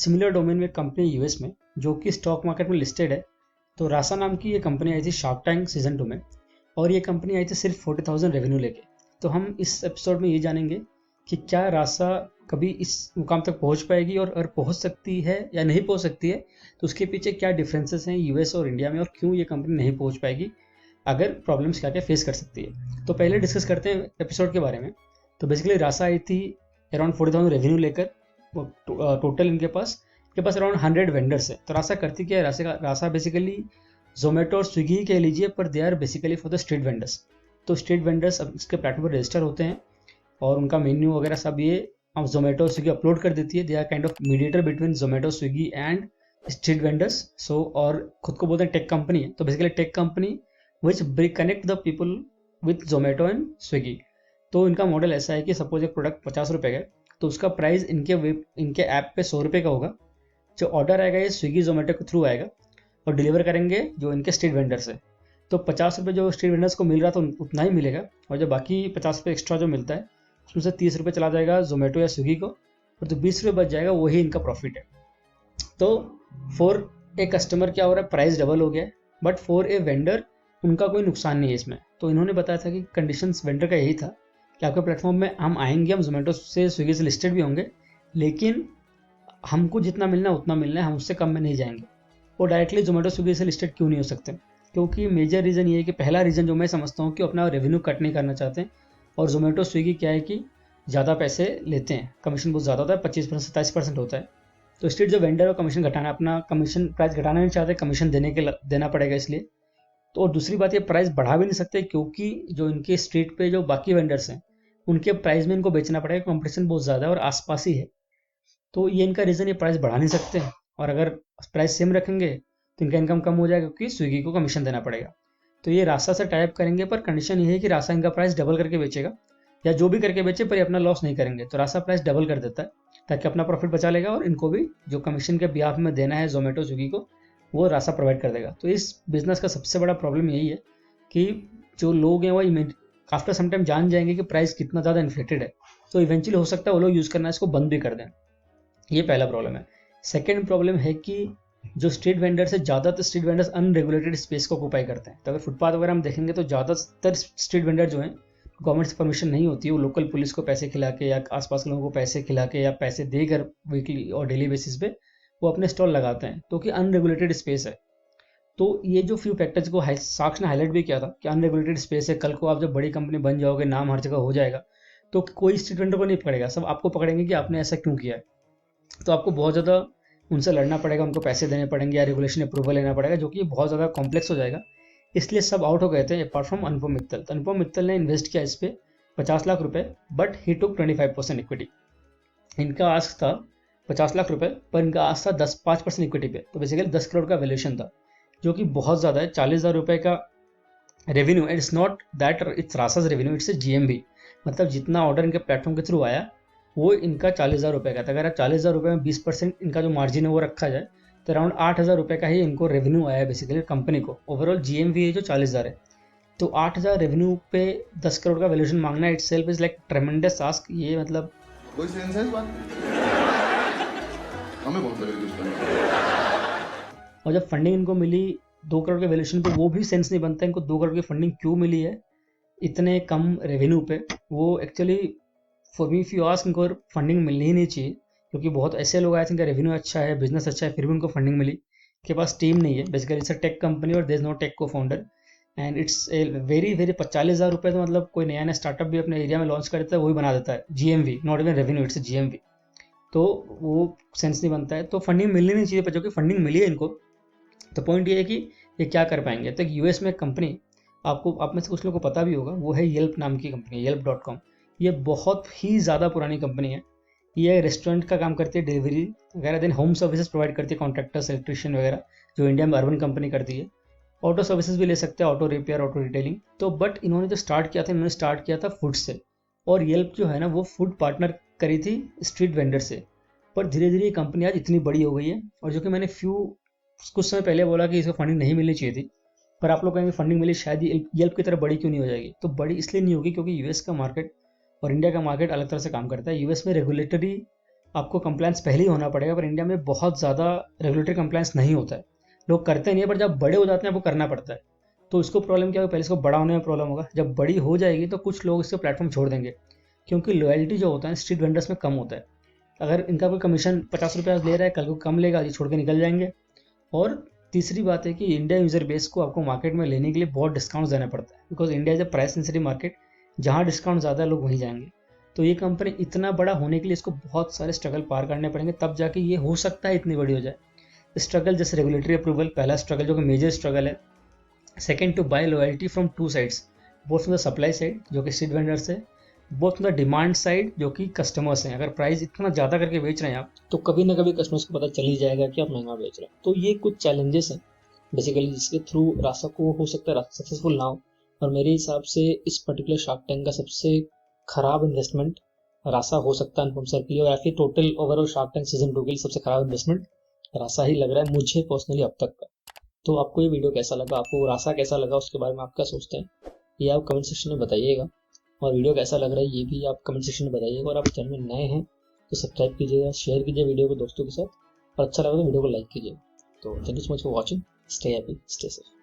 Similar domain में company US में जो कि स्टॉक मार्केट में लिस्टेड है। तो रासा नाम की ये कंपनी आई थी शार्क टैंक सीजन 2 में, और ये कंपनी आई थी सिर्फ 40,000 रेवेन्यू लेके। तो हम इस एपिसोड में ये जानेंगे कि क्या रासा कभी इस मुकाम तक पहुंच पाएगी, और अगर पहुंच सकती है या नहीं पहुंच सकती है तो उसके पीछे क्या डिफरेंसेस हैं यूएस और इंडिया में, और क्यों ये कंपनी नहीं पहुंच पाएगी, अगर प्रॉब्लम्स क्या क्या फेस कर सकती है। तो पहले डिस्कस करते हैं एपिसोड के बारे में। तो बेसिकली रासा आई थी अराउंड 40,000 रेवेन्यू लेकर। टोटल इनके पास अराउंड 100 वेंडर्स है। तो रासा करती क्या है, रासा बेसिकली जोमेटो और स्विगी कह लीजिए, पर they are basically for the street vendors. तो स्ट्रीट वेंडर्स अब इसके प्लेटफॉर्म पर रजिस्टर होते हैं और उनका मेन्यू वगैरह सब ये अब जोमेटो स्विगी अपलोड कर देती है। They are kind of mediator between Zomato Swiggy and street vendors. So और खुद को बोलते हैं टेक कंपनी है। तो basically tech company which connect the people with Zomato and Swiggy. तो इनका मॉडल ऐसा है कि सपोज एक प्रोडक्ट 50 रुपये का है, तो उसका प्राइस इनके ऐप पे 100 रुपये का होगा। जो ऑर्डर आएगा ये स्विगी जोमेटो के थ्रू आएगा और डिलीवर करेंगे जो इनके स्ट्रीट वेंडर्स है। तो 50 रुपये जो स्ट्रीट वेंडर्स को मिल रहा था उतना ही मिलेगा, और जो बाकी 50 रुपये एक्स्ट्रा जो मिलता है उसमें से 30 रुपये चला जाएगा जोमेटो या स्विगी को, और जो 20 रुपये बच जाएगा वही इनका प्रॉफिट है। तो फॉर ए कस्टमर क्या हो रहा है, प्राइस डबल हो गया, बट फॉर ए वेंडर उनका कोई नुकसान नहीं है इसमें। तो इन्होंने बताया था कि कंडीशंस वेंडर का यही था कि आपके प्लेटफॉर्म में हम आएंगे, हम जोमेटो से स्विगी से लिस्टेड भी होंगे, लेकिन हमको जितना मिलना है उतना मिलना है, हम उससे कम में नहीं जाएंगे। वो डायरेक्टली जोमेटो स्विगी से लिस्टेड क्यों नहीं हो सकते? क्योंकि मेजर रीज़न ये है कि पहला रीज़न जो मैं समझता हूँ कि अपना रेवेन्यू कट नहीं करना चाहते हैं, और जोमेटो स्विगी क्या है कि ज़्यादा पैसे लेते हैं, कमीशन बहुत ज़्यादा होता है, 25% 27% होता है। तो स्ट्रीट जो वेंडर है कमीशन घटाना, अपना कमीशन प्राइस घटाना नहीं चाहते, कमीशन देना पड़ेगा इसलिए। तो और दूसरी बात ये प्राइस बढ़ा भी नहीं सकते, क्योंकि जो इनके स्ट्रीट पे जो बाकी वेंडर्स हैं उनके प्राइस में इनको बेचना पड़ेगा, कंपटीशन बहुत ज़्यादा है और आसपास ही है। तो ये इनका रीज़न, ये प्राइस बढ़ा नहीं सकते, और अगर प्राइस सेम रखेंगे तो इनका इनकम कम हो जाएगा क्योंकि स्विगी को कमीशन देना पड़ेगा। तो ये रासा से टाइप करेंगे, पर कंडीशन ये है कि रासा इनका प्राइस डबल करके बेचेगा, या जो भी करके बेचे पर ये अपना लॉस नहीं करेंगे। तो रासा प्राइस डबल कर देता है ताकि अपना प्रॉफिट बचा लेगा, और इनको भी जो कमीशन के बिहाफ में देना है जोमेटो स्विगी को वो रासा प्रोवाइड कर देगा। तो इस बिजनेस का सबसे बड़ा प्रॉब्लम यही है कि जो लोग हैं वो आफ्टर सम टाइम जान जाएंगे कि प्राइस कितना ज़्यादा इन्फ्लेटेड है, तो इवेंचुअली हो सकता है वो लोग यूज़ करना इसको बंद भी कर दें। ये पहला प्रॉब्लम है। सेकेंड प्रॉब्लम है कि जो स्ट्रीट वेंडर्स है, ज़्यादातर स्ट्रीट वेंडर्स अनरेगुलेटेड स्पेस को ऑक्यूपाई करते हैं। तो अगर फुटपाथ वगैरह हम देखेंगे तो ज़्यादातर स्ट्रीट वेंडर जो हैं गवर्नमेंट से परमिशन नहीं होती है, वो लोकल पुलिस को पैसे खिला के या आसपास के लोगों को पैसे खिला के या पैसे देकर वीकली और डेली बेसिस पे वो अपने स्टॉल लगाते हैं, तो कि अनरेगुलेटेड स्पेस है। तो ये जो फ्यू फैक्टर्स को साक्ष ने हाईलाइट भी किया था कि अनरेगुलेटेड स्पेस है, कल को आप जब बड़ी कंपनी बन जाओगे, नाम हर जगह हो जाएगा, तो कोई स्ट्रीट वेंडर को नहीं पकड़ेगा, सब आपको पकड़ेंगे कि आपने ऐसा क्यों किया है। तो आपको बहुत ज़्यादा उनसे लड़ना पड़ेगा, उनको पैसे देने पड़ेंगे या रेगुलेशन अप्रूवल लेना पड़ेगा, जो कि बहुत ज़्यादा कॉम्प्लेक्स हो जाएगा। इसलिए सब आउट हो गए थे अपार्ट फ्रॉम अनुपम मित्तल। तो अनुपम मित्तल ने इन्वेस्ट किया इस पर 50 लाख रुपए, बट ही टुक 25% इक्विटी। इनका आस्क था 50 लाख रुपए, पर इनका आस्क था 5% इक्विटी पे। तो बेसिकली 10 करोड़ का वैल्यूएशन था, जो कि बहुत ज़्यादा है। 40,000 रुपये का revenue, it's not that it's रासाज रेवेन्यू, इट्स GMV। मतलब जितना ऑर्डर इनके प्लेटफॉर्म के थ्रू आया वो इनका 40,000 रुपये का था। अगर 40,000 रुपये में 20% इनका जो मार्जिन है वो रखा जाए तो अराउंड 8,000 रुपये का ही इनको रेवेन्यू आया है बेसिकली कंपनी को। ओवरऑल GMV है जो 40,000 है, तो 8,000 रेवेन्यू पे 10 करोड़ का वैल्यूएशन मांगना it self is like ट्रेमेंडस ask. ये मतलब कोई सेंस है इस बात? हमें बहुत लग रही है। और जब फंडिंग इनको मिली 2 करोड़ के वैल्यूएशन पे, वो भी सेंस नहीं बनता इनको 2 करोड़ की फंडिंग क्यों मिली है इतने कम रेवेन्यू पे। वो actually for me if you ask, इनको फंडिंग मिलनी ही नहीं चाहिए, क्योंकि बहुत ऐसे लोग आए थे इनका रेवेन्यू अच्छा है, बिजनेस अच्छा है, फिर भी उनको फंडिंग मिली। के पास टीम नहीं है, basically it's a tech company और देयर इज नो टेक को founder, and it's a very 40,000 रुपये तो मतलब कोई नया नया स्टार्टअप भी अपने एरिया में लॉन्च करता है वही बना देता है। GMV, not even revenue, it's GMV। तो वो सेंस नहीं बनता है। तो फंडिंग मिलनी नहीं चाहिए, पर जो कि फंडिंग मिली है इनको। तो पॉइंट ये है कि ये क्या कर पाएंगे। तो यूएस में एक कंपनी, आपको आप में से कुछ लोगों को पता भी होगा, वो है येल्प नाम की कंपनी, येल्प.com। ये बहुत ही ज़्यादा पुरानी कंपनी है। ये रेस्टोरेंट का काम करती है, डिलीवरी वगैरह, देन होम सर्विसेज प्रोवाइड करती है, कॉन्ट्रैक्टर्स, इलेक्ट्रिशियन वगैरह, जो इंडिया में अर्बन कंपनी करती है। ऑटो सर्विसेज भी ले सकते हैं, ऑटो रिपेयर, ऑटो रिटेलिंग। तो बट इन्होंने जो स्टार्ट किया था, इन्होंने स्टार्ट किया था फूड से, और येल्प जो है ना वो फूड पार्टनर करी थी स्ट्रीट वेंडर से। पर धीरे धीरे ये कंपनी आज इतनी बड़ी हो गई है, और जो कि मैंने कुछ समय पहले बोला कि इसको फंडिंग नहीं मिलनी चाहिए थी, पर आप लोग कहेंगे फंडिंग मिली, शायद येल्प की तरह बड़ी क्यों नहीं हो जाएगी। तो बड़ी इसलिए नहीं होगी क्योंकि यूएस का मार्केट और इंडिया का मार्केट अलग तरह से काम करता है। यूएस में रेगुलेटरी आपको कंप्लायंस पहले ही होना पड़ेगा, पर इंडिया में बहुत ज़्यादा रेगुलेटरी कंप्लायंस नहीं होता है, लोग करते नहीं है, पर जब बड़े हो जाते हैं आपको करना पड़ता है। तो इसको प्रॉब्लम क्या होगा, पहले इसको बड़ा होने में प्रॉब्लम होगा, जब बड़ी हो जाएगी तो कुछ लोग इससे प्लेटफॉर्म छोड़ देंगे, क्योंकि लॉयल्टी जो होता है स्ट्रीट वेंडर्स में कम होता है। अगर इनका कोई कमीशन 50 रुपये ले रहा है, कल को कम लेगा, ये छोड़ के निकल जाएंगे। और तीसरी बात है कि इंडिया यूज़र बेस को आपको मार्केट में लेने के लिए बहुत डिस्काउंट देना पड़ता है, because India is a price sensitive market, जहाँ डिस्काउंट ज़्यादा है लोग वहीं जाएंगे। तो ये कंपनी इतना बड़ा होने के लिए इसको बहुत सारे स्ट्रगल पार करने पड़ेंगे, तब जाके ये हो सकता है इतनी बड़ी हो जाए। स्ट्रगल जैसे रेगुलेटरी अप्रूवल, पहला स्ट्रगल जो कि मेजर स्ट्रगल है। Second, to buy loyalty from two sides, both from the supply side जो कि स्ट्रीट वेंडर्स है, both from the demand side जो कि कस्टमर्स हैं। अगर प्राइस इतना ज़्यादा करके बेच रहे हैं आप, तो कभी ना कभी कस्टमर्स को पता चल ही जाएगा कि आप महंगा बेच रहे हैं। तो ये कुछ चैलेंजेस हैं बेसिकली, जिसके थ्रू रासा को हो सकता है सक्सेसफुल ना हो। और मेरे हिसाब से इस पर्टिकुलर शार्क टैंक का सबसे खराब इन्वेस्टमेंट रासा हो सकता है अनुपम सर के लिए, और ऐसे total overall shark tank season 2 के लिए सबसे खराब इन्वेस्टमेंट रासा ही लग रहा है मुझे पर्सनली अब तक का। तो आपको ये वीडियो कैसा लगा, आपको रासा कैसा लगा, उसके बारे में आप क्या सोचते हैं, ये आप कमेंट सेक्शन में बताइएगा। और वीडियो कैसा लग रहा है ये भी आप कमेंट सेक्शन में बताइएगा। और आप चैनल में नए हैं तो सब्सक्राइब कीजिएगा, शेयर कीजिए वीडियो को दोस्तों के साथ, और अच्छा लगा तो वीडियो को लाइक कीजिए। तो thank you so much for watching, stay happy, stay safe.